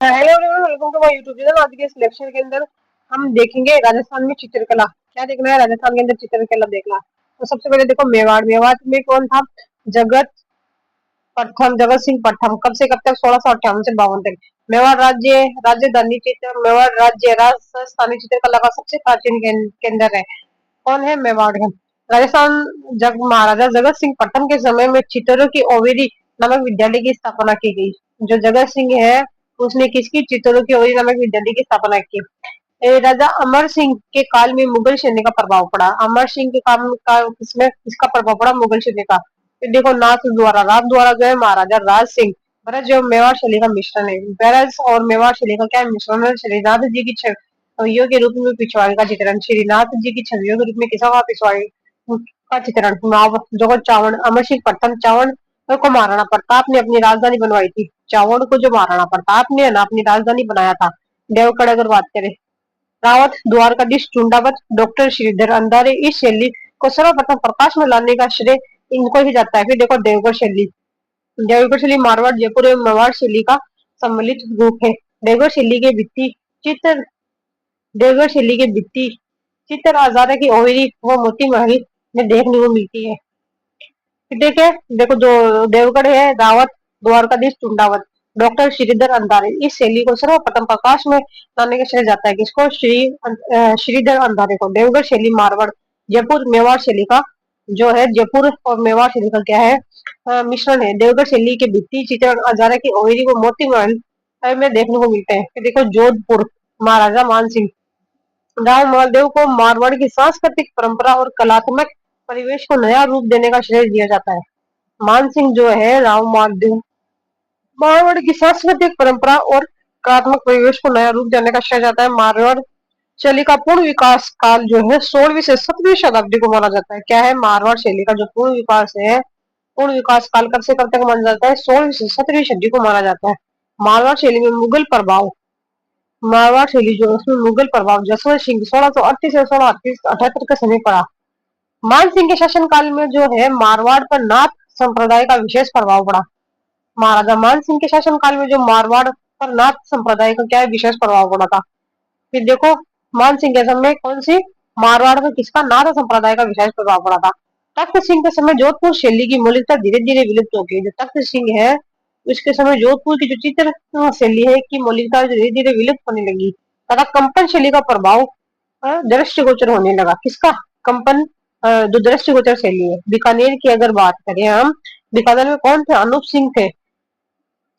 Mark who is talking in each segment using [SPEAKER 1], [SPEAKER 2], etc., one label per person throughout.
[SPEAKER 1] Hello everyone, welcome to my YouTube channel. आज के इस लेक्चर के अंदर हम देखेंगे राजस्थान में चित्रकला। क्या देखना है? राजस्थान के अंदर चित्रकला देखना। तो सबसे पहले देखो मेवाड़। मेवाड़ में कौन था? जगत प्रथम, जगत सिंह प्रथम। कब से कब तक? 1658 से 52 तक। मेवाड़ राज्य राजधानी चित्र, मेवाड़ राज्य राजस्थानी चित्रकला का सबसे प्राचीन केंद्र है। कौन है? मेवाड़ है। राजस्थान जब महाराजा जगत सिंह प्रथम के समय में चित्तौड़ की ओवेरी नामक विद्यालय की स्थापना की गई। जो जगत सिंह है उसने किसकी? चित्तौड़ की ओवेरी नामक विद्यालय की स्थापना की। राजा अमर सिंह के काल में मुगल सैन्य का प्रभाव पड़ा। अमर सिंह के काम का इसमें किसका प्रभाव पड़ा? मुगल सैन्य का। फिर देखो नाथ द्वारा, रात द्वारा जो है महाराजा राज सिंह। ब्रज और मेवाड़ शैली का मिश्रण है। ब्रज और मेवाड़ शैली का क्या है? मिश्रण है। श्रीनाथ जी की छवियों के रूप में पिछवाड़े का चित्रण। श्रीनाथ जी की छवियों के रूप में किसा का? पिछवाड़े का चित्रण। जो चावड़, अमर सिंह प्रथम चावड़ को महाराणा प्रताप ने अपनी राजधानी बनवाई थी। चावड़ को जो महाराणा प्रताप ने ना अपनी राजधानी बनाया था। देवगढ़ अगर बात करें, रावत, द्वारकाधीश, चुंडावत, डॉक्टर श्रीधर अंधारे, इस शैली को सर्वप्रथम प्रकाश में लाने का श्रेय इनको ही जाता है। फिर देखो देवगढ़ शैली। देवगढ़ शैली मारवाड़, जयपुर एवं मेवाड़ शैली का सम्मिलित रूप है। देवगढ़ शैली के भित्ति चित्र देवगढ़ शैली के भित्ति चित्र हजारे की ओहरी व मोती महल में देखने को मिलती है। देखे देखो जो देवगढ़ है, रावत, द्वारकाधीश, चुंडावत, डॉक्टर श्रीधर अंधारे, इस शैली को सर्वप्रथम प्रकाश में लाने का श्रेय जाता है। किसको? श्रीधर अंधारे को। देवगढ़ शैली मारवाड़, जयपुर, मेवाड़ शैली का जो है, जयपुर और मेवाड़ शैली का क्या है? मिश्रण है। देवगढ़ शैली के भित्ति चित्रण हजारे की ओहरी को मोती महल में देखने को मिलते हैं। फिर देखो जोधपुर, महाराजा मानसिंह। राव महादेव को मारवाड़ की सांस्कृतिक परंपरा और कलात्मक परिवेश को नया रूप देने का श्रेय दिया जाता है। मानसिंह जो है, राव महादेव मारवाड़ की सांस्कृतिक परंपरा और कलात्मक परिवेश को नया रूप देने का श्रेय जाता है। मारवाड़ शैली का पूर्ण विकास काल जो है 16वीं से 17वीं शताब्दी को माना जाता है। क्या है? मारवाड़ शैली का जो पूर्ण विकास है, पूर्ण विकास काल कब से कब तक माना जाता है? 16वीं से 17वीं सदी को माना जाता है। मारवाड़ शैली में मुगल प्रभाव, मारवाड़ शैली जो उसमें मुगल प्रभाव जसवंत सिंह 1638 से 1678 का समय पड़ा। मान सिंह के शासन काल में जो है मारवाड़ पर नाथ संप्रदाय का विशेष प्रभाव पड़ा। महाराजा मान सिंह के शासन काल में जो मारवाड़ पर नाथ संप्रदाय का क्या है? विशेष प्रभाव पड़ा था। फिर देखो मान सिंह के समय कौन सी? मारवाड़ में किसका? नाथ संप्रदाय का विशेष प्रभाव पड़ा था। तख्त सिंह के समय जोधपुर शैली की मौलिकता धीरे धीरे विलुप्त हो गई। जो तख्त सिंह है उसके समय जोधपुर की जो चित्र शैली है की मौलिकता धीरे धीरे विलुप्त होने लगी तथा कंपन शैली का प्रभाव दृष्टिगोचर होने लगा। किसका? कंपन जो दृष्टिगोचर शैली है। बीकानेर की अगर बात करें हम, बीकानेर में कौन थे? अनूप सिंह थे।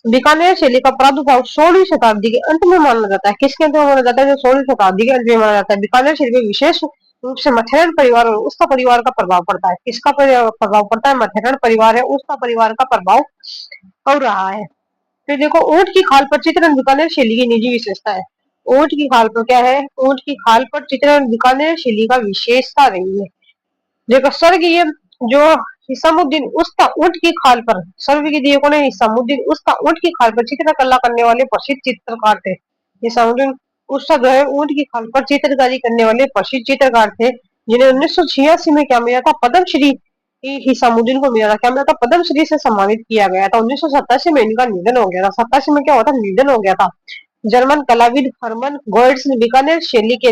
[SPEAKER 1] बीकानेर शैली का प्रादुर्भाव 16वीं शताब्दी के अंत में माना जाता है। किसके अंत में माना जाता है? जो 16वीं शताब्दी के अंत में माना जाता है। बीकानेर शैली में विशेष रूप से मथेरन परिवार और उसका परिवार का प्रभाव पड़ता है। किसका प्रभाव पड़ता है? मथेरन परिवार है उसका परिवार का प्रभाव हो रहा है। फिर देखो ऊंट की खाल पर चित्रण बीकानेर शैली की निजी विशेषता है। ऊंट की खाल पर क्या है? ऊंट की खाल पर चित्रण बीकानेर शैली का विशेषता रही है। देखो स्वर्गीय जो हिसामुद्दीन उसका ऊंट की खाल पर, स्वर्गीय कौन है? हिसामुद्दीन उसका ऊंट की खाल पर चित्रकला करने वाले प्रसिद्ध चित्रकार थे। हिसामुद्दीन उसका जो है ऊंट की खाल पर चित्रकारी करने वाले प्रसिद्ध चित्रकार थे, जिन्हें 1986 में क्या मिला था? पद्मश्री हिसामुद्दीन को मिला था। क्या मिला था? पद्मश्री से सम्मानित किया गया था। 1987 में इनका निधन हो गया था। 87 में क्या हुआ था? निधन हो गया था। जर्मन कलाविद हरमन गोएट्स ने बीकानेर शैली के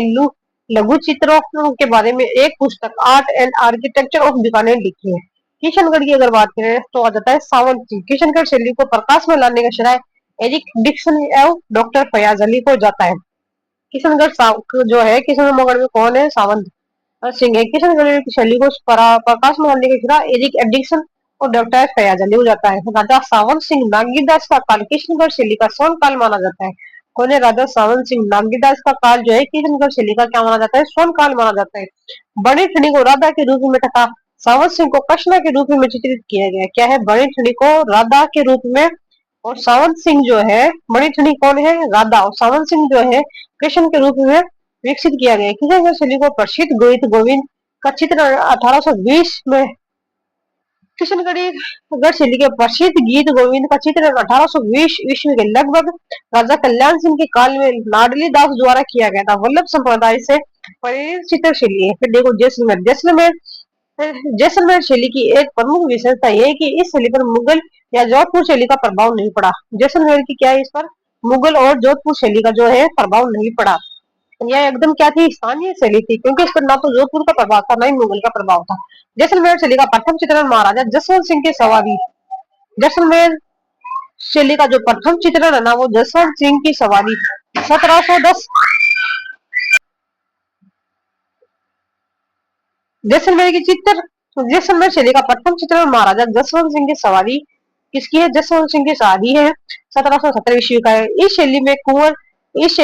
[SPEAKER 1] लघु चित्रों के बारे में एक पुस्तक art and architecture of Bikaner लिखी है। किशनगढ़ की अगर बात करें तो आ जाता है सावंत सिंह। किशनगढ़ शैली को प्रकाश में लाने का श्रेय एरिक डिक्सन एवं डॉक्टर फयाज अली को जाता है। किशनगढ़ जो है, किशनगढ़ में कौन है? सावंत सिंह है। किशनगढ़ की शैली को प्रकाश में लाने का श्रेय एरिक एडिक्सन और डॉक्टर फयाज अली हो जाता है। राजा सावंत सिंह नागीदास का काल किशनगढ़ शैली का स्वर्ण काल माना जाता है। कौन है? राजा सावंत सिंह नागीदास का काल जो है किशनगढ़ शैली का क्या माना जाता है? स्वर्ण काल माना जाता है। बड़ी ठंडी को राधा के रूप में तथा सावंत सिंह को कृष्णा के रूप में चित्रित किया गया। क्या है? बड़ी ठंडी को राधा के रूप में और सावंत सिंह जो है, बड़ी ठंडी कौन है? राधा, और सावंत सिंह जो है कृष्ण के रूप में विकसित किया गया। किशनगढ़ शैली को प्रसिद्ध गीत गोविंद का चित्र 1820 में किशनगढ़ शैली के प्रसिद्ध गीत गोविंद का चित्र 1820 ईस्वी के लगभग राजा कल्याण सिंह के काल में लाडली दास द्वारा किया गया था। वल्लभ संप्रदाय से प्रेरित चित्र शैली है। फिर देखो जैसलमेर। जैसलमेर शैली की एक प्रमुख विशेषता यह है कि इस शैली पर मुगल या जोधपुर शैली का प्रभाव नहीं पड़ा। जैसलमेर की क्या है? इस पर मुगल और जोधपुर शैली का जो है प्रभाव नहीं पड़ा। यह एकदम क्या थी, स्थानीय शैली थी, क्योंकि इस पर ना तो जोधपुर का प्रभाव था, ना ही मुगल का प्रभाव था। जैसलमेर शैली का प्रथम चित्रण महाराजा जसवंत सिंह की सवारी। जैसलमेर शैली का जो प्रथम चित्रण है ना, वो जसवंत सिंह की सवारी 1710। जैसलमेर की चित्र जैसलमेर शैली का प्रथम चित्रण महाराजा जसवंत सिंह की सवारी किसकी है, जसवंत सिंह की सवारी है, 1770 ईस्वी का है। इस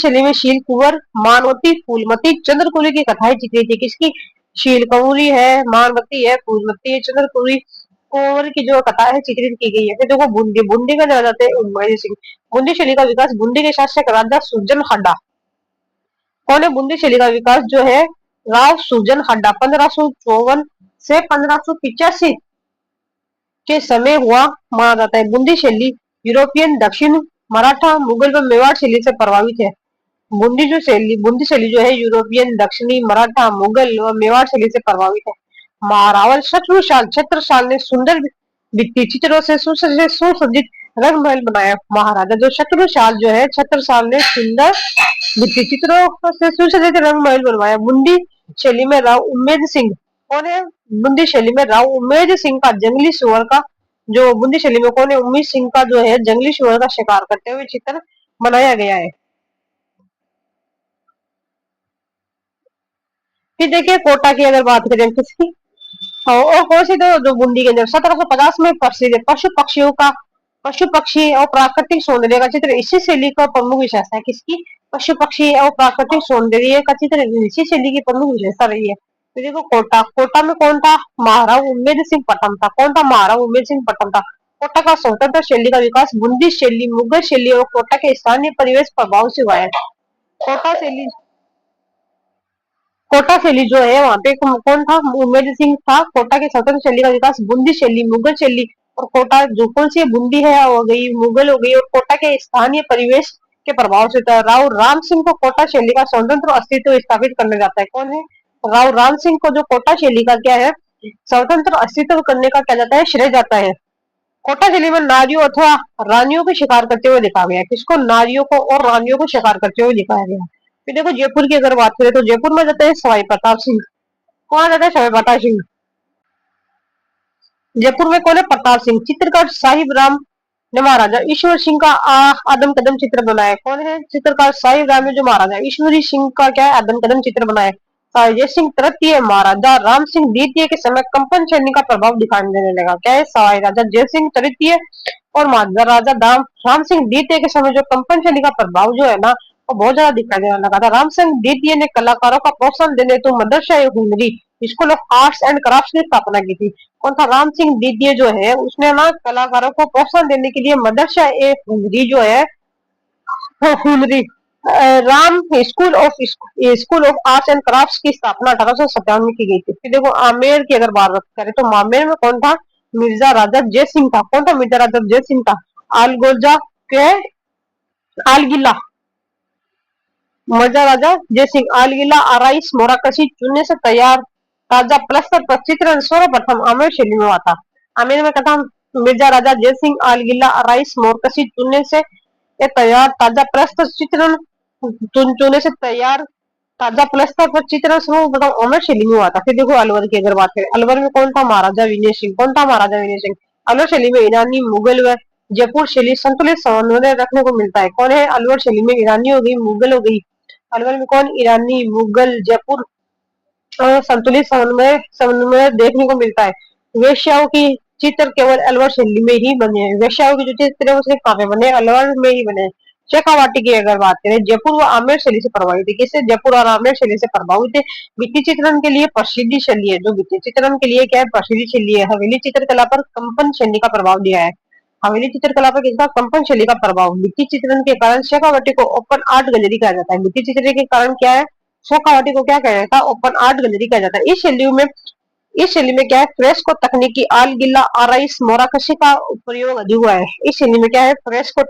[SPEAKER 1] शैली में शील कुंवर, मानवती, फूलमती, चंद्रकुली की कथाएं चित्रित थी। किसकी, शील कुंवरी है, मानवती है, फूलमती है, चंद्रकुली कुंवर की जो कथा है चित्रित की गई है। फिर देखो बूंदी, बूंदी का राजा थे उन्मय सिंह। बूंदी शैली का विकास, बूंदी के शासक राजा सुरजन हड्डा। कौन है बूंदी शैली का विकास जो है, राव सुरजन हड्डा 1554 से 1585 के समय हुआ माना जाता है। बूंदी शैली यूरोपियन, दक्षिण, मराठा, मुगल व मेवाड़ शैली से प्रभावित है। बूंदी शैली जो है यूरोपियन, दक्षिणी, मराठा, मुगल व मेवाड़ शैली से प्रभावित है। महारावल छत्रसाल ने सुंदर भित्ति चित्रों से सुसज्जित रंग महल बनाया। महाराजा जो शत्रुसाल जो है, छत्रसाल ने सुंदर भित्ति चित्रों से सुसज्जित रंग महल बनवाया। बूंदी शैली में राव उम्मेद सिंह, कौन है, बूंदी शैली में राव उम्मेद सिंह का जंगली सुअर का, जो बूंदी शैली में कौन है, उम्मेद सिंह का जो है जंगली सुअर का शिकार करते हुए चित्र बनाया गया है। फिर देखिए कोटा की अगर बात करें किसकी, और कौन सी, तो जो बूंदी के अंदर 1750 में प्रसिद्ध पशु पक्षी और प्राकृतिक सौंदर्य का चित्र इसी शैली का प्रमुख विशेषता है। किसकी, पशु पक्षी और प्राकृतिक सौंदर्य का चित्र इसी शैली की प्रमुख विशेषता रही है। तो देखो कोटा में कौन था, महाराव उम्मेद सिंह पट्टन था। कौन था, महाराव उम्मेद सिंह पट्टन था। कोटा का स्वतंत्र शैली का विकास बूंदी शैली, मुगल शैली और कोटा के स्थानीय परिवेश प्रभाव से हुआ है। कोटा शैली कोटा शैली जो है वहां पे कौन था, उम्मेद सिंह था। कोटा के स्वतंत्र शैली का विकास बूंदी शैली, मुगल शैली और कोटा, जो कौन सी बूंदी है हो गई, मुगल हो गई, और कोटा के स्थानीय परिवेश के प्रभाव से था। राव राम सिंह को कोटा शैली का स्वतंत्र अस्तित्व स्थापित करने जाता है। कौन है, राव राम सिंह को जो कोटा शैली का क्या है, स्वतंत्र अस्तित्व करने का क्या जाता है, श्रेय जाता है। कोटा शैली में नारियों अथवा रानियों को शिकार करते हुए दिखाया गया। किसको, नारियों को और रानियों को शिकार करते हुए दिखाया गया। फिर देखो जयपुर की अगर बात करें तो जयपुर में जाता है सवाई प्रताप सिंह। कौन जाता है, सवाई प्रताप सिंह। जयपुर में कौन है, प्रताप सिंह। चित्रकार साहिब राम ने महाराजा ईश्वर सिंह का आदम कदम चित्र बनाया। कौन है, चित्रकार साहिब राम ने जो महाराजा ईश्वरी सिंह का क्या है, आदम कदम चित्र बनाया। जय सिंह तृतीय महाराजा राम सिंह द्वितीय के समय कंपन श्रेणी का प्रभाव दिखाई देने लगा। क्या है, सवाई राजा जय सिंह तृतीय और महाराजा राम सिंह द्वितीय के समय जो कंपन श्रेणी का प्रभाव जो है ना, वो बहुत ज्यादा दिखाई देने लगा था। राम सिंह द्वितीय ने कलाकारों का प्रोत्साहन देने तो Madrasa Hunari School of Arts and Craft की स्थापना की थी। कौन था, राम सिंह द्वितीय जो है उसने ना कलाकारों को प्रोत्साहन देने के लिए मदरसा हुनरी जो है, Hunari Ram School of Arts and Crafts की स्थापना 1857 में की गई थी। फिर देखो आमेर की अगर बात करें तो आमेर में कौन था, मिर्जा राजा जय सिंह था। कौन था, मिर्जा राजा जय सिंह था। आलगोजा के आलगिला मिर्जा राजा जय सिंह आलगिला आराइस मोराकसी चुनने से तैयार ताजा प्लस्तर पर चित्रण सर्वप्रथम आमेर शैली में हुआ था। आमेर में कथा मिर्जा राजा जय सिंह आलगिला आराइस मोरकसी चुनने से तैयार ताजा प्रस्तर चित्रण चुने से तैयार ताजा प्लस्तर पर चित्रण सर्वप्रथम आमेर शैली में हुआ था। फिर देखो अलवर की अगर बात करें, अलवर में कौन था, महाराजा विनय सिंह। कौन था, महाराजा विनय सिंह। अलवर शैली में ईरानी, मुगल व जयपुर शैली संतुलित समन्वय रखने को मिलता है। कौन है, अलवर शैली में ईरानी हो गई, मुगल हो गई। अलवर में कौन, ईरानी, मुगल, जयपुर संतुलित समन्वय देखने को मिलता है। वेश्याओं की चित्र केवल अलवर शैली में ही बने हैं। वेश्याओं के जो चित्र है वो सिर्फ कहाँ पे बने, अलवर में ही बने। शेखावाटी की अगर बात करें, जयपुर व आमेर शैली से प्रभावित है। किससे, जयपुर और आमेर शैली से प्रभावित है। भित्ति चित्रण के लिए प्रसिद्धि शैली है, जो भित्ति चित्रण के लिए क्या है, प्रसिद्धि शैली है। हवेली चित्रकला पर कंपन शैली का प्रभाव दिया है। हवेली चित्रकला पर किसका, कंपन शैली का प्रभाव। भित्ति चित्रण के कारण शेखावाटी को ओपन आर्ट गैलरी कहा जाता है। भित्ति चित्र के कारण क्या है, शेखावाटी को क्या कहा जाता है, ओपन आर्ट गैलरी कहा जाता है। इस शैली में क्या है, फ्रेस्को तकनीकी आल गिल्ला आराइस मोराकशी का प्रयोग अधिक हुआ है। इस शैली में क्या है, फ्रेस्को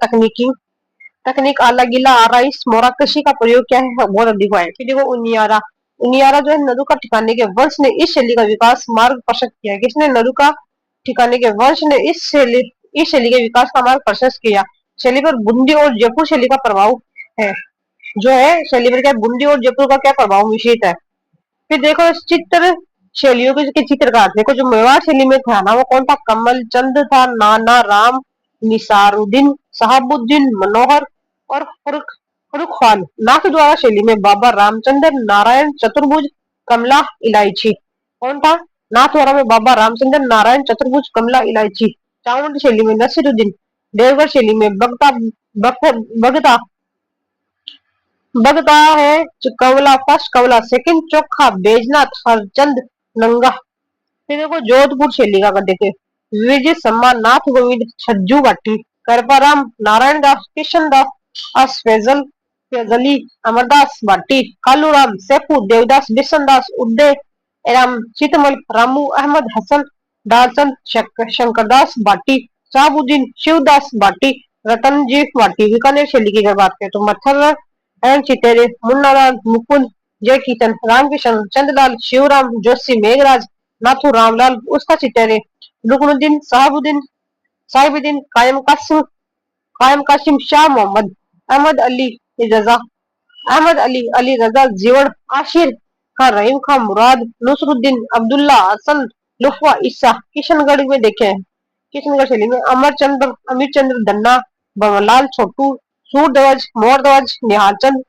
[SPEAKER 1] तकनीक आला गिला आराइस मोराकशी का प्रयोग क्या है, बहुत अधिक हुआ है। फिर देखो उनियारा उनियारा जो है नदु का ठिकाने के वंश ने इस शैली का विकास मार्ग प्रशस्त किया। किसने, नदु का ठिकाने के वंश ने इस शैली के विकास का मार्ग प्रशस्त किया। शैली पर बूंदी और जयपुर शैली का प्रभाव है। जो है शैली पर क्या बूंदी और जयपुर का क्या प्रभाव विशेष है। फिर देखो चित्र शैलियों के चित्रकार देखो, जो मेवाड़ शैली में था ना वो कौन था, कमल चंद था, नाना राम, निसारुद्दीन, शहाबुद्दीन, मनोहर और फर्रुख खान। नाथ द्वारा शैली में बाबा रामचंद्र, नारायण चतुर्भुज, कमला इलायची। कौन था, नाथ द्वारा में बाबा रामचंद्र, नारायण चतुर्भुज, कमला इलायची। चावंड शैली में नसीरुद्दीन, देवगढ़ शैली में बगता बगदा है, कवला फर्स्ट, कवला सेकंड, चोखा बैजनाथ, हरचंद नंगा। फिर देखो जोधपुर शैली का देखे, विजय सम्मान, नाथ गोविंद, छज्जू भट्टी, करपाराम, नारायण दास, किशन दास, फैजली, अमरदास भाटी, कालूराम, सेपू, देवदास, बिशन दास, उदय राम, चितमल, रामू अहमद, हसन, दारचंद, शंकरदास भाटी, शाहबुद्दीन, शिवदास भाटी, रतनजी भाटी। बीकानेर शैली की अगर बात करें तो मत्थर चितेरे, मुन्नालाल, मुकुंद, जय किशन, रामकिशन, चंद्रलाल, शिवराम, जोशी, मेघराज, नाथू रामलाल, उसका चितेरे, रुकनुद्दीन, साहिबुद्दीन, कायम कासिम, शाह मोहम्मद, अहमद अली रजा, अली रजा, जीवन, आशिर खान, रहीम खान, मुराद, नसरुद्दीन, अब्दुल्ला, हसन, लुफा, ईसा। किशनगढ़ में देखे हैं, किशनगढ़ शैली में अमीर चंद्र धन्ना, बंवरलाल, छोटू, सूरध्वज, मोरध्वज, निहाल चंद,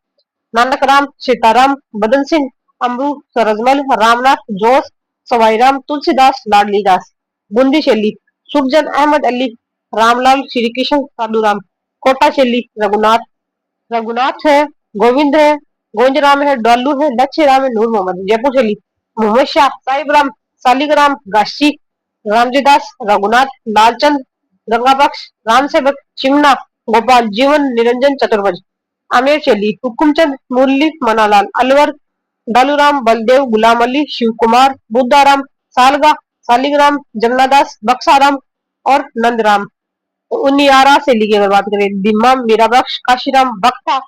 [SPEAKER 1] नानक राम, सीताराम, बदन सिंह, अमरू, सरजमल, रामनाथ, जोश, सवाईराम, तुलसीदास, लाडली दास। बूंदी शैली, सुखजन, अहमद अली, रामलाल, श्री कृष्ण, साधुराम। कोटा शैली, रघुनाथ रघुनाथ है, गोविंद है, गोंजराम है, डालू है, लक्ष्य राम है, नूर मोहम्मद। जयपुर शैली, मोहम्मद शाह, साहिब राम, सालिग्राम, गाशी, रामजीदास, रघुनाथ, लालचंद, गंगा बख्श, राम सेवक, चिमना, गोपाल, जीवन, निरंजन, चतुर्भुज। आमेर शैली, हुकुमचंद, मुरली, मनालाल, अलवर, डालूराम, बलदेव, गुलाम अली, शिव कुमार, बुद्धाराम, सालगा, सालिग्राम, जमनादास, बक्साराम और नंदराम। उनियारा शैली की अगर बात करें, दिम्मा, मीराबख्श, काशीराम, बख्ता,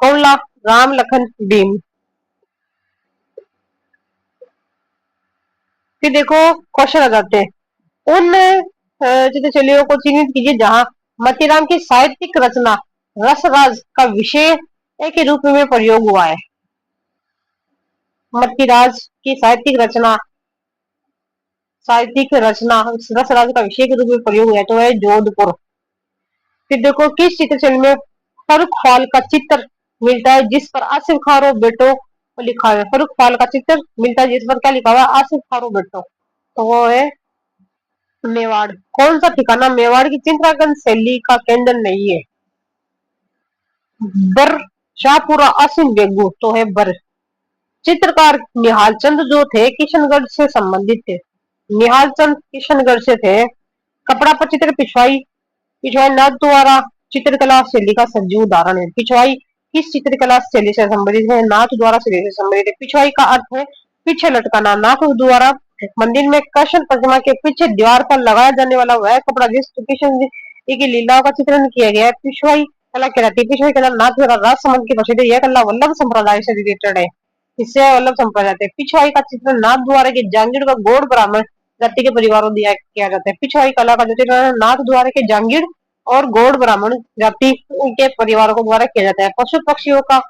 [SPEAKER 1] कौला, राम लखन, भीम। फिर देखो क्वेश्चन आ जाते हैं, उन चित्रशैलियों को चिन्हित कीजिए जहां मतीराम की साहित्यिक रचना रसराज का विषय के रूप में प्रयोग हुआ है। मतीराज की साहित्यिक रचना रसराज का विषय के रूप में प्रयोग हुआ है तो है जोधपुर। फिर देखो किस चित्रशैली में फर्रुख फाल का चित्र मिलता है जिस पर आसिफ खान बेटो लिखा है। फर्रुख फाल का चित्र मिलता है जिस पर क्या लिखा हुआ है, आसिफ खान बेटो। तो वो है मेवाड़। कौन सा ठिकाना मेवाड़ की चित्रांकन शैली का केंद्र नहीं है? बर, शाहपुरा, आसिम बेगू। तो है बर। चित्रकार निहाल चंद जो थे किशनगढ़ से संबंधित थे। निहाल चंद किशनगढ़ से थे। कपड़ा पर चित्र पिछवाई नाथ द्वारा चित्रकला शैली का सजीव उदाहरण है। पिछवाई किस चित्रकला शैली से संबंधित है? नाथ द्वारा शैली से संबंधित है। पिछवाई का अर्थ है पीछे लटकाना। नाथ द्वारा मंदिर में कृष्ण प्रतिमा के पीछे दीवार पर लगाया जाने वाला वह कपड़ा जिस कृष्ण जी की लीलाओं का चित्रण किया गया है पिछवाई कला कहलाती है। पिछवाई कला नाथ द्वारा राजसमंद की प्रसिद्ध यह कला वल्लभ संप्रदाय से रिलेटेड है। इससे वल्लभ संप्रदाय है। पिछवाई का चित्रण नाथ द्वारा के जांगीर व गौड़ ब्राह्मण जाति के परिवारों दिया किया जाता है। पिछवाई कला का जो चित्रण नाथ द्वारा के जांगीर और गौड़ ब्राह्मण जाति के परिवारों को द्वारा किया जाता है। पशु पक्षियों का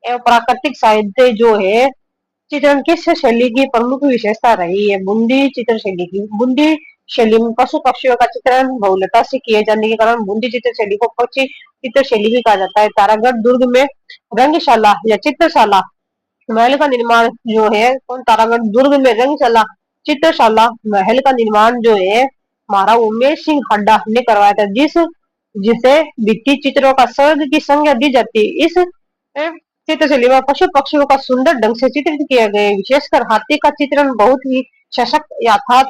[SPEAKER 1] एवं प्राकृतिक साहित्य जो है चित्रण किस शैली की प्रमुख विशेषता रही है? बूंदी चित्र शैली की। बूंदी शैली में पशु पक्षियों का चित्रण बहुलता से किए जाने के कारण बूंदी चित्र शैली को पक्षी चित्र शैली भी कहा जाता है। तारागढ़ दुर्ग में रंगशाला या चित्रशाला महल का निर्माण जो है, तारागढ़ दुर्ग में रंगशाला चित्रशाला महल का निर्माण जो है महाराज उमेश सिंह हड्डा ने करवाया था, जिसे भित्ति चित्रों का स्वर्ग की संज्ञा दी जाती है। इस चित्रशैली में पशु पक्षियों का सुंदर ढंग से चित्रित किया गया है। विशेषकर हाथी का चित्रण बहुत ही सशक्त, यथार्थ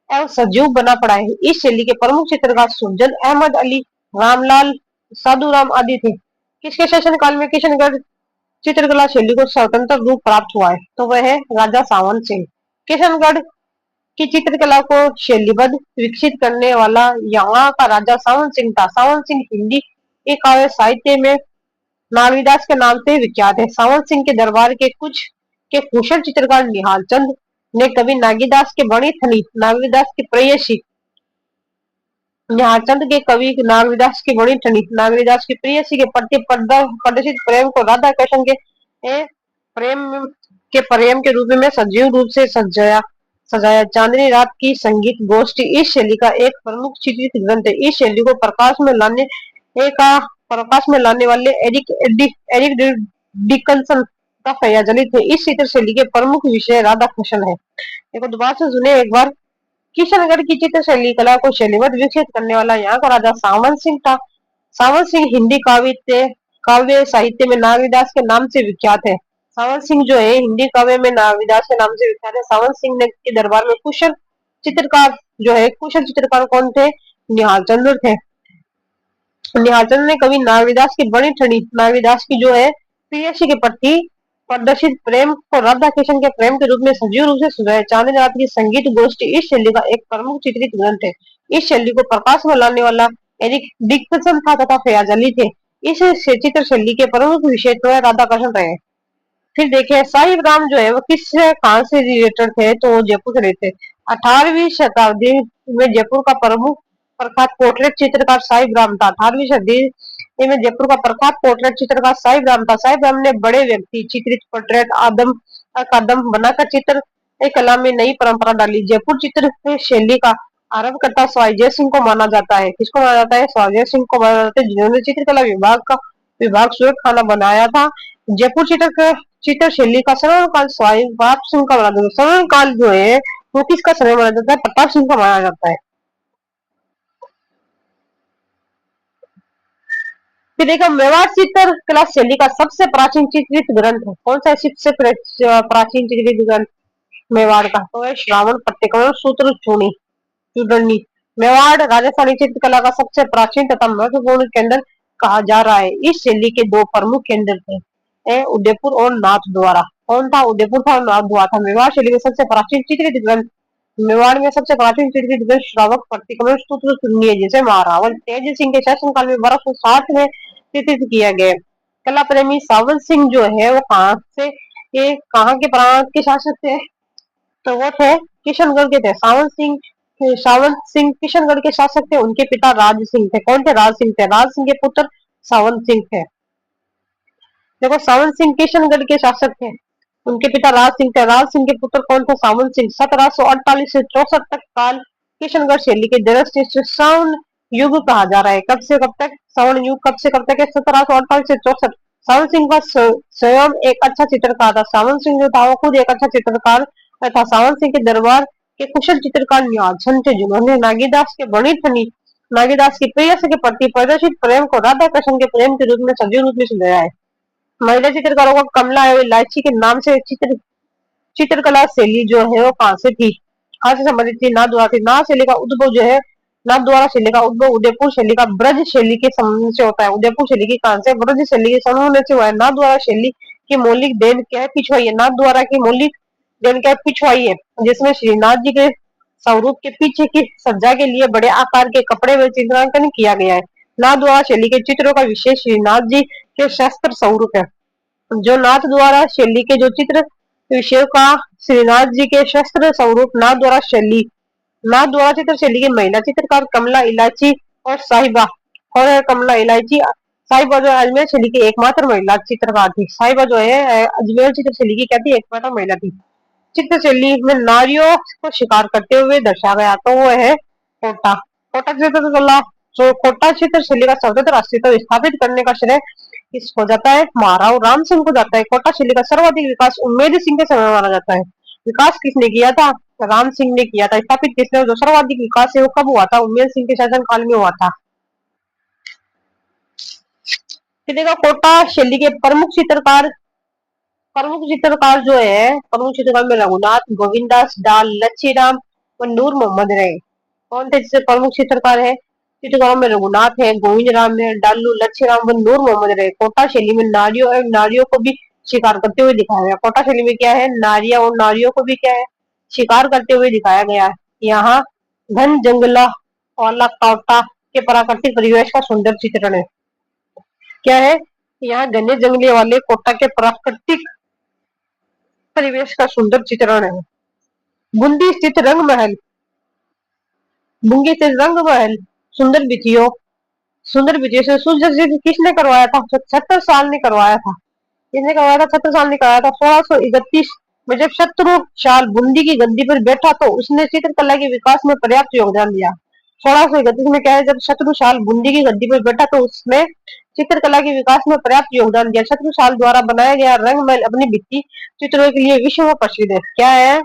[SPEAKER 1] एवं सजीव बना पड़ा है। इस शैली के प्रमुख चित्रकार सुखजन, अहमद अली, रामलाल, साधुराम आदि थे। किसके शासन काल में किशनगढ़ चित्रकला शैली को स्वतंत्र रूप प्राप्त हुआ है? तो वह है राजा सावन सिंह। किशनगढ़ की चित्रकला को शैलीबद्ध विकसित करने वाला यहाँ का राजा सावन सिंह था। सावन सिंह हिंदी काव्य साहित्य में नागरीदास के नाम से विख्यात है। सावन सिंह के दरबार के कुशल चित्रकार निहाल चंद ने कवि नागीदास के बड़ी थनी नागरीदास की प्रेयसी ध्यानचंद के कवि नागविदास की बड़ी ठंडी, नागविदास की प्रेयसी के प्रति प्रदर्शित प्रेम को राधा कृष्ण के प्रेम प्रेम के रूप में सजीव रूप से सजाया सजाया चांदनी रात की संगीत गोष्ठी इस शैली का एक प्रमुख चित्रित ग्रंथ है। इस शैली को का प्रकाश में लाने वाले एरिक डिकन्सन का फयाजलित है। इस चित्र शैली के प्रमुख विषय राधा कृष्ण है। देखो दोबारा से सुने एक बार। किशनगढ़ की चित्र शैली कला को शैलीबद्ध विकसित करने वाला यहाँ का राजा सावन सिंह था। सावन सिंह हिंदी काव्य साहित्य में नागविदास के नाम से विख्यात है। सावन सिंह जो है हिंदी काव्य में नागविदास के नाम से विख्यात है। सावन सिंह ने के दरबार में कुशल चित्रकार कौन थे? निहाल चंद्र थे। निहाल चंद्र ने कवि नागविदास की बड़ी ठनी नागविदास की जो है प्रेयसी के प्रति प्रदर्शित प्रेम को राधा कृष्ण के प्रेम के रूप में सजीव रूप से सुझाया। चांदनी रात की संगीत गोष्ठी इस शैली का एक प्रमुख चित्रित ग्रंथ है। इस शैली को प्रकाश में लाने वाला एरिक डिक्सन था तथा फयाज अली थे। इस चित्र शैली के प्रमुख विषय तो है राधा कृष्ण रहे। फिर देखिए साहिब राम जो है वो किस कहां से रिलेटेड थे? तो वो जयपुर से रहते। 18वीं शताब्दी में जयपुर का प्रमुख प्रख्यात पोर्ट्रेट चित्रकार साहिब राम था। 18वीं सदी में जयपुर का प्रख्यात पोर्ट्रेट चित्रकार साहिब राम था। साहिब राम ने बड़े व्यक्ति चित्रित पोर्ट्रेट आदम कदम बनाकर चित्र कला में नई परंपरा डाली। जयपुर चित्र शैली का आरंभकर्ता स्वाई जय सिंह को माना जाता है। किसको माना जाता है? स्वाई जय सिंह को माना जाता है, जिन्होंने चित्रकला विभाग सूरत खाना बनाया था। जयपुर चित्र शैली का सरल काल स्वाई प्रताप सिंह का माना जाता है। सरल काल जो है वो किसका समय माना जाता है? प्रताप सिंह का माना जाता है। फिर देखो मेवाड़ चित्र कला शैली का सबसे प्राचीन चित्रित ग्रंथ है। कौन सा सबसे प्राचीन चित्रित ग्रंथ मेवाड़ का? तो है श्रावण पट्टिकल सूत्र चूड़नी। मेवाड़ राजस्थानी चित्रकला का सबसे प्राचीन तथा महत्वपूर्ण केंद्र कहा जा रहा है। इस शैली के दो प्रमुख केंद्र थे, उदयपुर और नाथद्वारा। कौन था? उदयपुर था और नाथद्वारा था। मेवाड़ शैली में सबसे प्राचीन चित्रित ग्रंथ मेवाड़ में सबसे प्राचीन चित्रित ग्रंथ श्रावक पट्टिकल सूत्र चूड़नी है, जिसे महारावल तेज सिंह के शासनकाल में 1260 में चित्रित किया गया। कला प्रेमी सावन सिंह जो है वो कहाँ के प्रांत के शासक थे? तो वो थे किशनगढ़ के थे। सावंत सिंह किशनगढ़ के शासक थे। उनके पिता राज सिंह थे। कौन थे? राज सिंह थे। राज सिंह के पुत्र सावंत सिंह थे। देखो सावंत सिंह किशनगढ़ के शासक थे। उनके पिता राज सिंह थे। राज सिंह के पुत्र कौन थे? सावंत सिंह। 1748 से 64 तक काल किशनगढ़ शैली के दृष्टि श्रवण युग कहा जा रहा है। कब से कब तक? श्रवण युग कब से कब तक है? 1748 से 64। सावंत सिंह का स्वयं एक अच्छा चित्रकार था। सावंत सिंह जो था वो खुद एक अच्छा चित्रकार था। सावंत सिंह के दरबार के कुशल चित्रकार निहाल थे, जिन्होंने नागीदास की प्रेयसी के प्रति प्रदर्शित प्रेम को राधा कृष्ण के प्रेम के रूप में सजीव रूप में सजाया है। महिला चित्रकारों को कमला एवं इलायची के नाम से चित्रकला शैली जो है वो कहां से थी? कहां से संबंधित थी? नाथद्वारा थी। नाथ शैली का उद्भव जो है नाथद्वारा शैली का उद्भव उदयपुर शैली का ब्रज शैली के संबंध से होता है। उदयपुर शैली की कहां से? ब्रज शैली के संबंध से हुआ है। नाथद्वारा शैली की मौलिक देन क्या है? पिछवाई है। नाथद्वारा की मौलिक देन क्या है? पिछवाई है, जिसमें श्रीनाथ जी के स्वरूप के पीछे की सज्जा के लिए बड़े आकार के कपड़े में चित्रांकन किया गया है। नाथद्वारा शैली के चित्रों का विशेष श्रीनाथ जी के शस्त्र स्वरूप है। जो नाथ द्वारा शैली के जो चित्र विषय का श्रीनाथ जी के शस्त्र स्वरूप नाथ द्वारा चित्र शैली की महिला चित्रकार कमला इलायची और साहिबा। और कमला इलायची साहिबा जो अजमेर शैली की एकमात्र महिला चित्रकार थी। साहिबा जो है अजमेर चित्र शैली की क्या थी? एकमात्र महिला थी। चित्र शैली में नारियों को शिकार करते हुए दर्शाया गया तो वो है कोटा। कोटा चित्रकला जो कोटा चित्र शैली का स्वतंत्र अस्तित्व स्थापित करने का श्रेय किसको जाता है? महाराव राम सिंह को जाता है। कोटा शैली का सर्वाधिक विकास उम्मेद सिंह के समय माना जाता है। विकास किसने किया था? राम सिंह ने किया था। स्थापित किसने? जो सर्वाधिक विकास है वो कब हुआ था? उम्मेद सिंह के शासन काल में हुआ था। देखा कोटा शैली के प्रमुख चित्रकार में रघुनाथ, गोविंदास, डाल, लच्छीराम व नूर मोहम्मद रहे। कौन थे जिससे प्रमुख चित्रकार है? चित्रकारों में रघुनाथ है, गोविंद राम है, डालू, लच्छीराम व नूर मोहम्मद रहे। कोटा शैली में नारियों को भी शिकार करते हुए दिखाया गया। कोटा शैली में क्या है? नारियों को भी क्या है? शिकार करते हुए दिखाया गया। यहाँ घन जंगला वाला कोटा के प्राकृतिक परिवेश का सुंदर चित्रण है। क्या है? यहाँ घने जंगले वाले कोटा के प्राकृतिक परिवेश का सुंदर चित्रण है। बूंदी स्थित रंग महल सुंदर बिटियों, सुंदर विजय से सुसज्जित किसने करवाया था? 76 साल ने करवाया था। किसने करवाया था? 76 साल ने करवाया था। 1631 में जब शत्रुशाल बूंदी की गद्दी पर बैठा तो उसने चित्रकला के विकास में पर्याप्त योगदान दिया। 1631 में क्या है, जब शत्रुशाल बूंदी की गद्दी पर बैठा तो उसने चित्रकला के विकास में पर्याप्त योगदान दिया। शत्रुशाल द्वारा बनाया गया रंगमहल अपनी भित्ति चित्रों के लिए विश्व में प्रसिद्ध है। क्या है?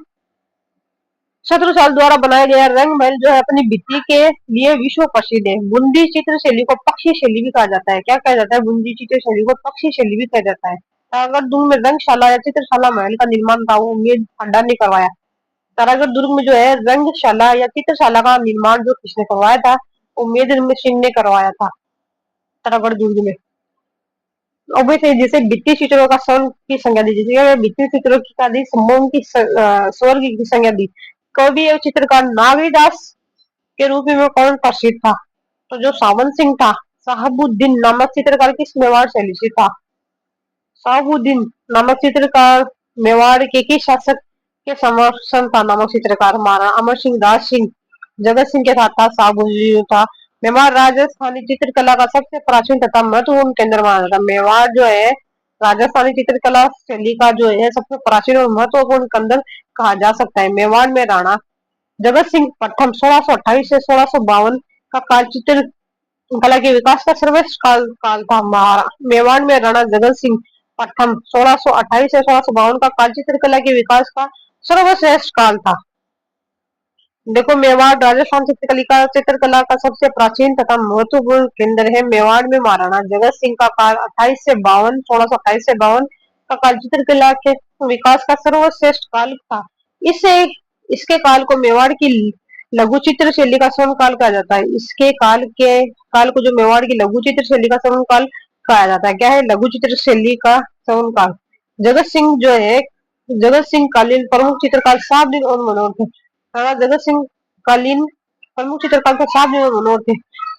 [SPEAKER 1] शत्रुसाल द्वारा बनाया गया रंगमहल जो है अपनी भित्ति के लिए विश्व प्रसिद्ध है। बूंदी चित्र शैली को पक्षी शैली भी कहा जाता है। क्या कहा जाता है? बूंदी चित्र शैली को पक्षी शैली भी कहा जाता है। तारागढ़ दुर्ग में रंगशाला या चित्रशाला महल का निर्माण था, वो उम्मेद भंडार ने करवाया। तारागढ़ दुर्ग में जो है रंगशाला या चित्रशाला का निर्माण जो किसने करवाया था? उम्मेद सिंह ने करवाया था तारागढ़ दुर्ग में। ऑब्वियसली जैसे भित्ति चित्रों का स्वर्ण की संज्ञा दी, जैसे भित्ति चित्रों की का दी, समूह की स्वर्ग की संज्ञा दी। कवि एवं चित्रकार नागरीदास के रूप में कौन प्रसिद्ध था? तो जो सावन सिंह था। साहबुद्दीन नामक चित्रकार किस मेवाड़ शैली से था? साहबुद्दीन नामक चित्रकार मेवाड़ के किस शासक के समर्थन था? नामक चित्रकार महाराणा अमर सिंह, दास सिंह, जगत सिंह के साथ था। साहबुद्दीन था। मेवाड़ राजस्थानी चित्रकला का सबसे प्राचीन तथा महत्वपूर्ण केंद्र माना जाता है। मेवाड़ जो है राजस्थानी चित्रकला शैली का जो है सबसे प्राचीन और महत्वपूर्ण केंद्र कहा जा सकता है। मेवाड़ में राणा जगत सिंह प्रथम 1628 से 1652 का काल चित्र कला के विकास का सर्वश्रेष्ठ काल था। मेवाड़ में राणा जगत सिंह प्रथम 1628 से 1652 का काल चित्रकला के विकास का सर्वश्रेष्ठ काल था। देखो, मेवाड़ राजस्थान चित्रकला का सबसे प्राचीन तथा महत्वपूर्ण केंद्र है। मेवाड़ में महाराणा जगत सिंह का काल 28 से 52 1628 से 52 का काल चित्रकला के विकास का सर्वश्रेष्ठ काल था। इसे इसके काल को मेवाड़ की लघु चित्र शैली का स्वर्ण काल कहा जाता है। इसके काल को जो मेवाड़ की लघु चित्र शैली का स्वर्ण काल कहा जाता है। क्या है? लघु चित्र शैली का स्वर्ण काल। जगत सिंह जो है जगत सिंह कालीन प्रमुख चित्रकार साहबुद्दीन और मनोहर थे। राणा जगत सिंह कालीन प्रमुख चित्रकार तो साहबुद्दीन और मनोहर थे।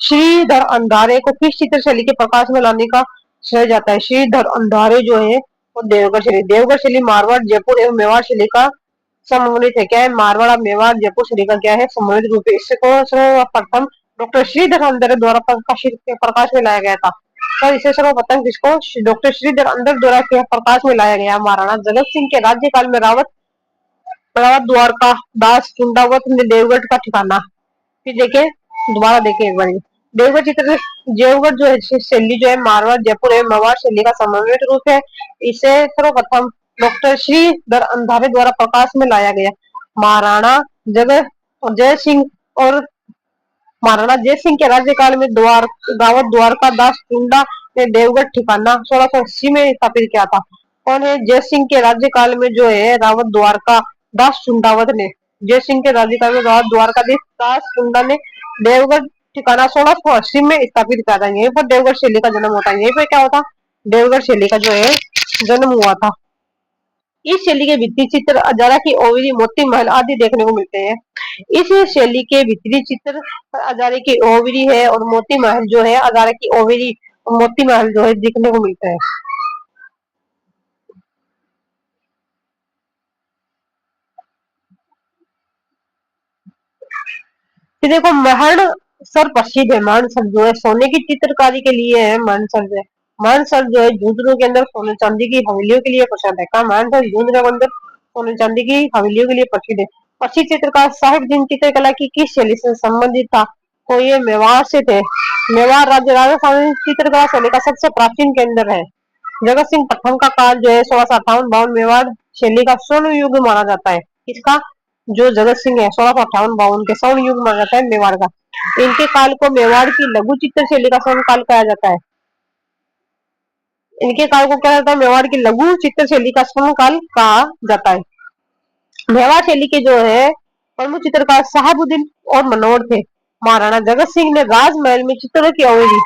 [SPEAKER 1] श्रीधर अंधारे को किस चित्र शैली के प्रकाश में लाने का श्रेय जाता है? श्रीधर अंधारे जो है वो देवगढ़ शैली मारवाड़ जयपुर एवं मेवाड़ शैली का सम्मिलित है। क्या है? मारवाड़ और मेवाड़ जयपुर शैली का क्या है? सम्मिलित रूप है। इससे को सर्वप्रथम डॉक्टर श्रीधर अंधारे द्वारा प्रकाश में लाया गया था। तो इसे सर्वप्रथम किसको? डॉक्टर श्रीधर अंधारे द्वारा प्रकाश में लाया गया। महाराणा जगत सिंह के राज्यकाल में रावत द्वारका दास चुंडावत ने देवगढ़ का ठिकाना। फिर देखे, दोबारा देखे एक बार। देवगढ़ चित्र देवगढ़ जो है शैली जो है मारवाड़ जयपुर एवं मेवाड़ शैली का समन्वित रूप है। इसे सर्वप्रथम डॉक्टर श्रीधर अंधारे द्वारा प्रकाश में लाया गया। महाराणा जगत जय सिंह और महाराणा जय सिंह के राज्यकाल में गावत द्वारका दास चुंडा ने देवगढ़ ठिकाना 1680 में स्थापित किया था। कौन है? जय सिंह के राज्यकाल में जो है रावत द्वारका दास चुंडावत ने जय सिंह के राज्यकाल में रावत द्वारका दास चुंडा ने देवगढ़ ठिकाना 1680 में स्थापित किया था। यहीं पर देवगढ़ शैली का जन्म होता है। यहीं पर क्या होता? देवगढ़ शैली का जो है जन्म हुआ था। इस शैली के भित्ति चित्र अजारा की ओवरी, मोती महल आदि देखने को मिलते हैं। इस शैली के भित्ति चित्र अजारे की ओवरी है और मोती महल जो है अजारा की ओवरी और मोती महल जो है देखने को मिलते हैं। फिर देखो, महणसर प्रसिद्ध है। महणसर जो है सोने की चित्रकारी के लिए है। महणसर जो है झुंझुनू के अंदर सोने चांदी की हवेलियों के लिए प्रसिद्ध है। कहा? महणसर झुंझुनू के अंदर सोने चांदी की हवेलियों के लिए प्रसिद्ध है। प्रसिद्ध चित्रकार साहिबदीन चित्रकला की किस शैली से संबंधित था? तो ये मेवाड़ से थे। मेवाड़ राज्य राजस्थान चित्रकला शैली का सबसे प्राचीन केंद्र है। जगत सिंह प्रथम का काल जो है 1658-52 मेवाड़ शैली का स्वर्ण युग माना जाता है। किसका? जो जगत सिंह है 1658-52 के स्वर्ण युग माना जाता है मेवाड़ का। इनके काल को मेवाड़ की लघु चित्र शैली का स्वर्ण काल कहा जाता है। इनके काल को क्या जाता है? मेवाड़ की लघु चित्र शैली का स्वर्ण काल कहा जाता है। मेवाड़ शैली के जो है प्रमुख चित्रकार साहबुद्दीन और मनोहर थे। महाराणा जगत सिंह ने राजमहल में चित्रों की अवधि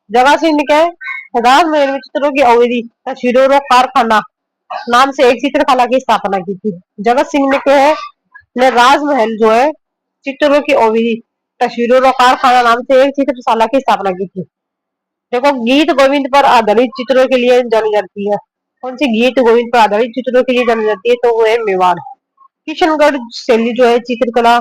[SPEAKER 1] जगत सिंह ने क्या है? राजमहल में चित्रों की अवधि तस्वीरों और कारखाना नाम से एक चित्रकला की स्थापना की थी। जगत सिंह ने क्या है? ने राजमहल जो है चित्रों की अवधि तस्वीरों और कारखाना नाम से एक चित्रशाला की स्थापना की थी। देखो, गीत गोविंद पर आधारित चित्रों के लिए जानी जाती है। कौन सी गीत गोविंद पर आधारित चित्रों के लिए जानी जाती है? तो वो है मेवाड़। किशनगढ़ शैली जो है चित्रकला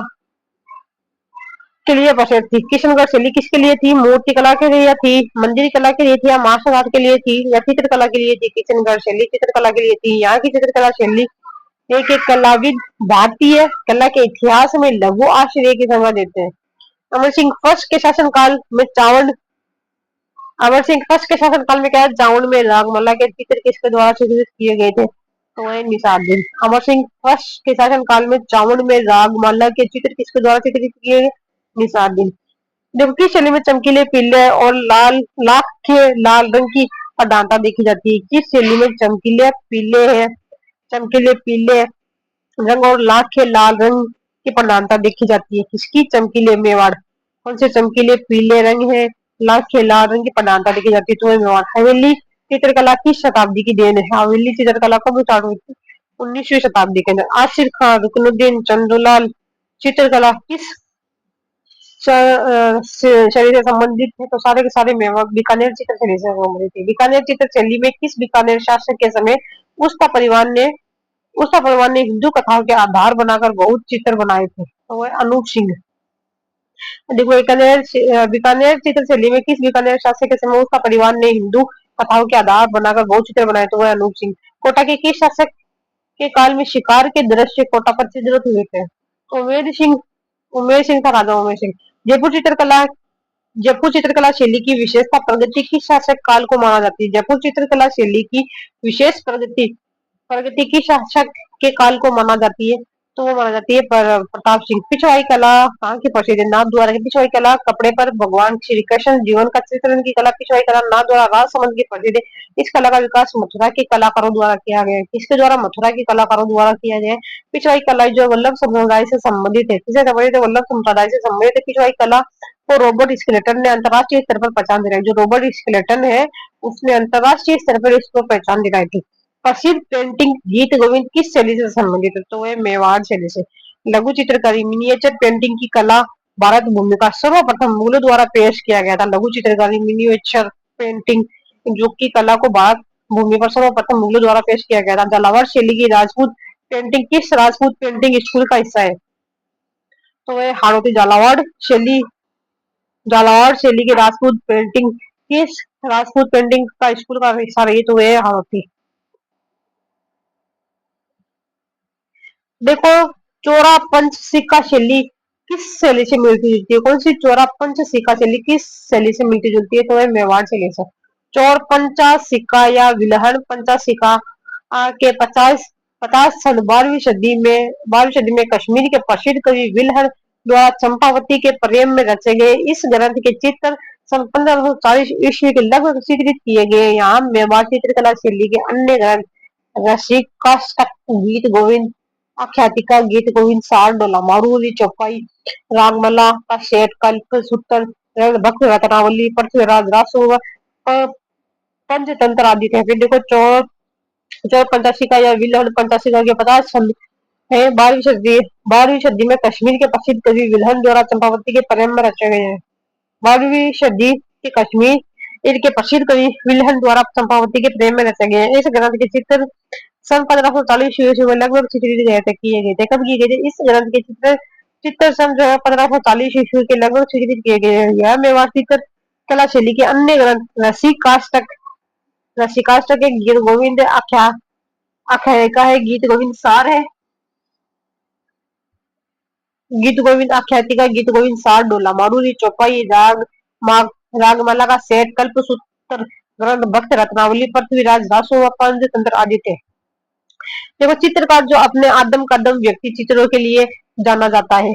[SPEAKER 1] के लिए प्रसिद्ध थी? किशनगढ़ शैली किसके लिए थी? मूर्ति कला के लिए थी, मंदिर कला के लिए थी, या मार्शल आर्ट के लिए थी, या चित्रकला के लिए थी? किशनगढ़ शैली चित्रकला के लिए थी। यहाँ की चित्रकला शैली एक एक कलाविद भारतीय कला के इतिहास में लघु आश्चर्य की संज्ञा देते हैं। अमर सिंह फर्स्ट के शासनकाल में चावड़ अमर सिंह फर्स्ट के शासनकाल में क्या है? चावड़ में रागमाला के चित्र किसके द्वारा चित्रित किए गए थे? तो है निजामुद्दीन। अमर सिंह फर्स्ट के शासनकाल में चावड़ में रागमाला के चित्र किसके द्वारा चित्रित किए गए? निजामुद्दीन। जबकि शैली में चमकीले पीले और लाल लाख के लाल रंग की प्रधानता देखी जाती है। किस शैली में चमकीले पीले रंग और लाख के लाल रंग की प्रधानता देखी जाती है? किसकी? चमकीले मेवाड़। कौन से चमकीले पीले रंग है? लाख के लाल रंग की प्रधानता देखी जाती है, तो है मेवाड़। हवेली चित्रकला किस शताब्दी की देन है? हवेली चित्रकला कब स्टार्ट हुई थी? 19वीं शताब्दी के अंदर। आसिर खान, रुकनुद्दीन, चंद्रलाल चित्रकला किस शैली से संबंधित है? तो सारे के सारे मेवाड़ बीकानेर चित्र शैली से संबंधित है। बीकानेर चित्र शैली में किस बीकानेर शासक के समय उस्ता परिवार ने हिंदू कथाओं के आधार बनाकर बहुत चित्र बनाए थे? तो वह अनूप सिंह। देखो बीकानेर चित्र शैली में किस बीकानेर शासक के समय उसका परिवार ने हिंदू कथाओं के आधार बनाकर बहुत चित्र बनाए? तो वह अनूप सिंह। कोटा के किस शासक के काल में शिकार के दृश्य कोटा पर चित्रित हुए थे? तो उमेर सिंह था, राजा उमेर सिंह। जयपुर चित्रकला जयपुर चित्रकला शैली की विशेषता प्रगति किस शासक काल को माना जाती है? जयपुर चित्रकला शैली की विशेष प्रगति प्रगति की शासक के काल को माना जाती है? तो वो माना जाती है प्रताप सिंह। पिछवाई कला कहाँ की प्रसिद्ध है? नाथ द्वारा की पिछवाई कला कपड़े पर भगवान श्री कृष्ण जीवन का चित्रण की कला पिछवाई कला नाथ द्वारा राजसमंद की प्रसिद्ध है। इस कला का विकास मथुरा के कलाकारों द्वारा किया गया है। किसके द्वारा? मथुरा के कलाकारों द्वारा किया गया है। पिछवाई कला जो वल्लभ समुदाय से संबंधित है, किसे संबंधित है? वल्लभ समुदाय से संबंधित है पिछवाई कला को रॉबर्ट स्केलेटन ने अंतरराष्ट्रीय स्तर पर पहचान दिलाई। जो रॉबर्ट स्केलेटन है उसने अंतरराष्ट्रीय स्तर पर इसको पहचान दिलाई थी। प्रसिद्ध पेंटिंग गीत गोविंद किस शैली से संबंधित है? तो वह मेवाड़ शैली से। लघु चित्रकारी मिनिएचर पेंटिंग की कला भारत भूमि का सर्वप्रथम मुगलों द्वारा पेश किया गया था। लघु चित्रकारी मिनिएचर पेंटिंग जो की कला को भारत भूमि पर सर्वप्रथम मुगलों द्वारा पेश किया गया था। झालावाड़ शैली की राजपूत पेंटिंग किस राजपूत पेंटिंग स्कूल का हिस्सा है? तो वह हाड़ौती। झालावाड़ शैली की राजपूत पेंटिंग किस राजपूत पेंटिंग का स्कूल का हिस्सा रही? तो वह हाड़ौती। देखो चौरा पंच सिक्का शैली किस शैली से मिलती जुलती है? कौन सी? चौरा पंच सिक्का शैली किस शैली से मिलती जुलती है? तो है मेवाड़ शैली से। चौर पंचा सिक्का या विलहन पंचा सिक्का के 50 सन 12वीं सदी में कश्मीर के प्रसिद्ध कवि विलहन द्वारा चंपावती के प्रेम में रचे गए इस ग्रंथ के चित्र सन 1540 ईस्वी के लगभग चित्रित किए गए। यहाँ मेवाड़ चित्रकला शैली के अन्य ग्रंथ रसिकाष्टक, गीत गोविंद, आख्यातिका, गीत गोविंद, सार डोला मारूरी, चौपाई, रागमाला का सेठ, कल्प सूत्र, भक्त रत्नावली, पृथ्वीराज रासो, पंचतंत्र आदि थे। फिर देखो चौर चौर पंचाशिका या विलहन पंचाशिका के 50 छंद है। 12वीं सदी में कश्मीर के प्रसिद्ध कवि विलहन द्वारा चंपावती के प्रेम में रचे गए हैं। 12वीं सदी के कश्मीर इनके प्रसिद्ध कवि विलहन द्वारा चंपावती के प्रेम में रचे गए हैं। इस ग्रंथ के चित्र सन 1540 ईस्वी में लगभग चित्रित किए गए थे। कब किए गए थे? इस ग्रंथ के चित्र सन जो है 1540 ईस्वी के लगभग चित्रित किए गए हैं। यह मेवाड़ चित्र कला शैली के अन्य ग्रंथ रसिकाष्टक है, गीत गोविंद आख्यायिका है, गीत गोविंद सार है, गीत गोविंद आख्यातिका, गीत गोविंद सार डोला मारूरी, चौपाई, रागमाला का सेठ, कल्प सूत्र ग्रंथ, भक्त रत्नावली, पृथ्वीराज रासो व पंचतंत्र आदि थे। देखो चित्रकार जो अपने आदम कदम व्यक्ति चित्रों के लिए जाना जाता है।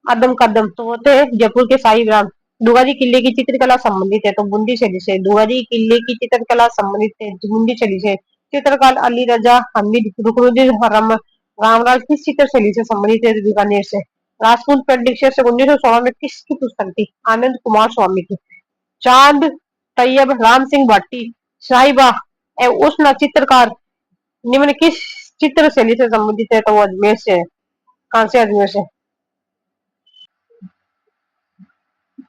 [SPEAKER 1] आदम कदम तो होते हैं जयपुर के शाही ग्राम। दुगारी किले की चित्रकला संबंधित है तो बूंदी शैली से। दुगारी किले की चित्रकला संबंधित है बूंदी शैली से। चित्रकार अली रजा हमीद, रुकनुद्दीन रामराज किस चित्र शैली से संबंधित है? बीकानेर से। राजपूत पेंटिंग शीर्षक 1916 में किसकी पुस्तक थी? आनंद कुमार स्वामी की। चांद तैयब राम सिंह भट्टी साहिबा उष्ण चित्रकार निम्न किस चित्र शैली से संबंधित है? तो वो अजमेर से। कहां से? अजमेर से।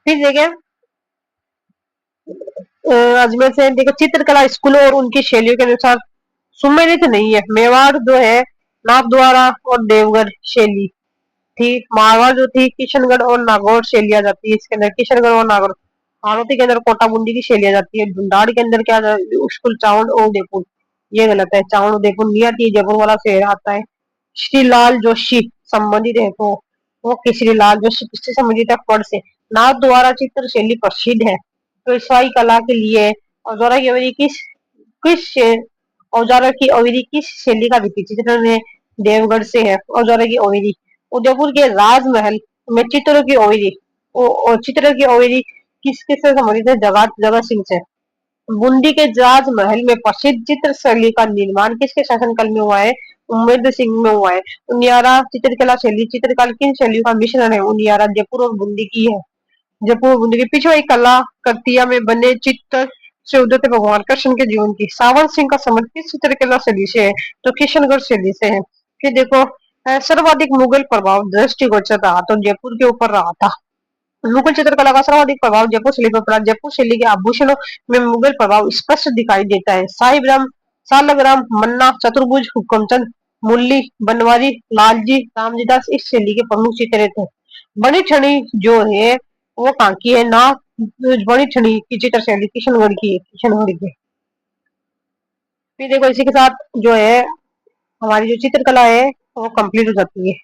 [SPEAKER 1] फिर देखे अजमेर से देखो चित्रकला स्कूलों और उनकी शैलियों के अनुसार सुमेलित नहीं है। मेवाड़ जो है नाथ द्वारा और देवगढ़ शैली थी, मारवाड़ जो थी किशनगढ़ और नागौर से लिया जाती है। इसके अंदर किशनगढ़ और नागौर, हाड़ौती के अंदर कोटा बूंदी की से लिया जाती है। ढूंढाड़ के अंदर क्या स्कूल चावल और उदयपुर, ये गलत है, चावल उदयपुर नहीं आती, जयपुर वाला शहर आता है। श्रीलाल जोशी संबंधित है तो वो केसरी लाल जोशी किससे संबंधित है? फड़ से। नाथ द्वारा चित्र शैली प्रसिद्ध है तो ईसाई कला के लिए औजारा की अवधि किस औजारा की अवधि किस शैली का विधि चित्रण में देवगढ़ से है। औजारा की अवधि उदयपुर के राजमहल में चित्रों की अवधि और चित्र की अवधि किसके से संबंधित है? जगत जगत सिंह से। बूंदी के राजमहल में प्रसिद्ध चित्र शैली का निर्माण किसके शासनकाल में हुआ है? उम्मेद सिंह में हुआ है। उनियारा चित्रकला शैली चित्रकला किन शैलियों का मिश्रण है? उनियारा जयपुर और बूंदी की है। जयपुर बूंदी की पिछवाई कला कृतिया में बने चित्र से उदय भगवान कृष्ण के जीवन की। सावन सिंह का संबंध किस चित्रकला शैली से है? तो किशनगढ़ शैली से है। फिर देखो सर्वाधिक मुगल प्रभाव दृष्टिगोचर रहा तो जयपुर के ऊपर रहा था। मुगल चित्रकला का सर्वाधिक प्रभाव जयपुर शैली पर पड़ा। जयपुर शैली के आभूषणों में मुगल प्रभाव स्पष्ट दिखाई देता है। साहिबराम, सालग्राम, मन्ना, चतुर्भुज, हुक्मचंद, मुरली, बनवारी, लालजी, रामजीदास इस शैली के प्रमुख चित्र थे। बनी ठनी जो है वो कहाँ की है ना? बनी ठनी की चित्र शैली किशनगढ़ की है, किशनगढ़ की। फिर देखो इसी के साथ जो है हमारी जो चित्रकला है वो कंप्लीट हो जाती है।